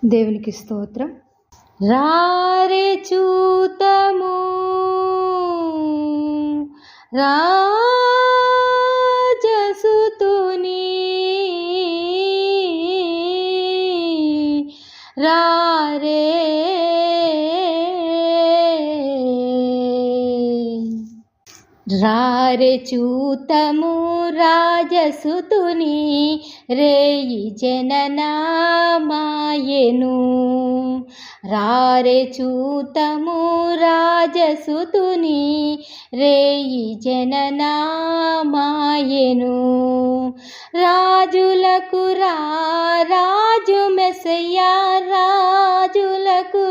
దేవునికి స్తోత్రం. రారే చూతము రాజసుతుని, రారే రారే చూతము రాజసుతుని, రేయి జననామాయెను. రారే చూతము రాజసుతుని, రేయి జననామాయెను. రాజులకు రాజు మెస్సయ్యా, రాజులకు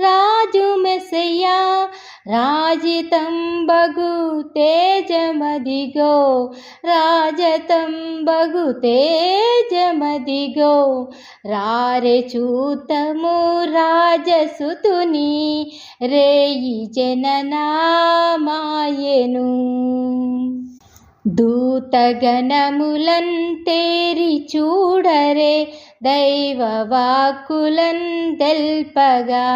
రాజు మెస్సయ్యా, రాజితంబగు తేజమదిగో, రాజతంబగు తేజమదిగో. రారే చూతము రాజసుతుని, రేయి జననామాయెను. దూతగణములన్ తేరి చూడరే, దైవవాక్కులన్ తెల్పగా.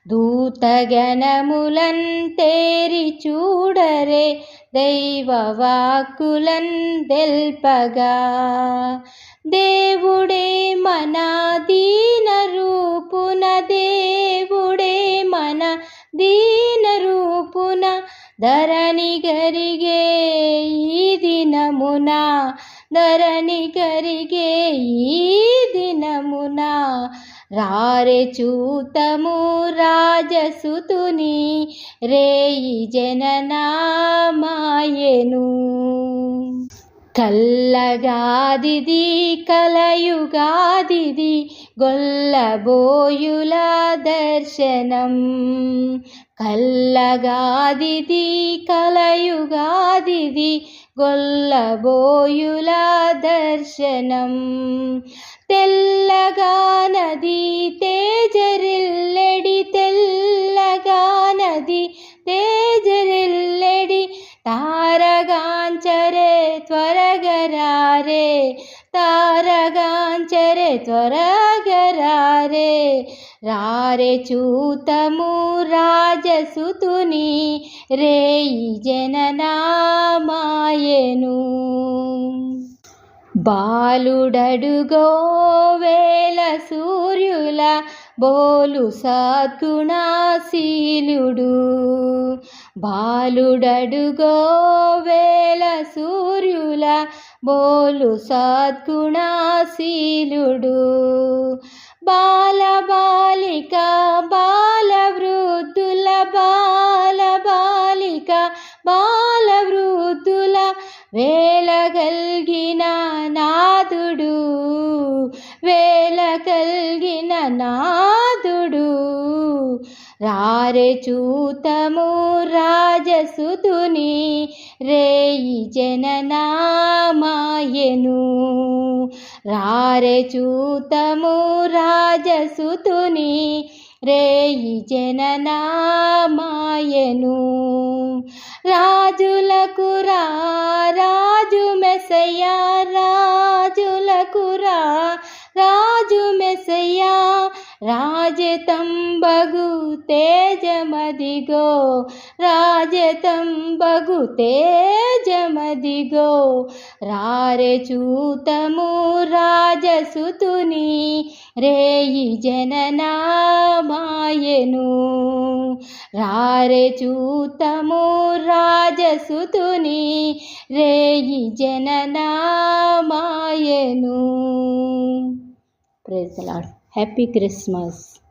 దూతగణములన్ తేరి చూడరే, దైవవాక్కులన్ తెల్పగా. దేవుడే మన దీన రూపున, దేవుడే మన దీన రూపున, ధరణి గరిగే ఈ దినమున, ధరణి గరిగే ఈ దినమున. రారే చూతము రాజసుతుని, రేయి జననామాయెను. కల్లగాదిది కలయుగాదిది, గొల్లబోయుల దర్శనం. కల్లగాదిది కలయుగాదిది, గొల్లబోయుల దర్శనం. తెల్లగా నది తేజరిల్లెడి, తెల్లగా నది తేజరిల్లెడి, తారగాంచరే త్వరగరారే, తారగాంచరే త్వరగరారే. రారే చూతము రాజసుతుని, రేయి జననామాయెను. బాలుడడుగో వేల సూర్యుల, బోలు సద్గుణశీలుడు. బాలుడడుగో వేల సూర్యుల, బోలు సద్గుణశీలుడు. బాలబాలిక బాలవృద్ధుల, బాలబాలిక బాలవృద్ధుల, వేలగల్గిన నాదుడు, వేలగల్గిన నాదుడు. రారే చూతము రాజసుతుని, రేయి జననామాయెను. రారే చూతము రాజసుతుని, రేయి జననామాయెను. రాజులకు రాజు మెస్సయ్యా, రాజులకు రాజు మెస్సయ్యా, రాజతంబగు తేజమదిగో, రాజతంబగు తేజమదిగో. రారే చూతము రాజసుతుని, రేయి జననామాయెను. రారే చూతము రాజసుతుని, రేయి జననామాయెను. Praise the Lord. Happy Christmas.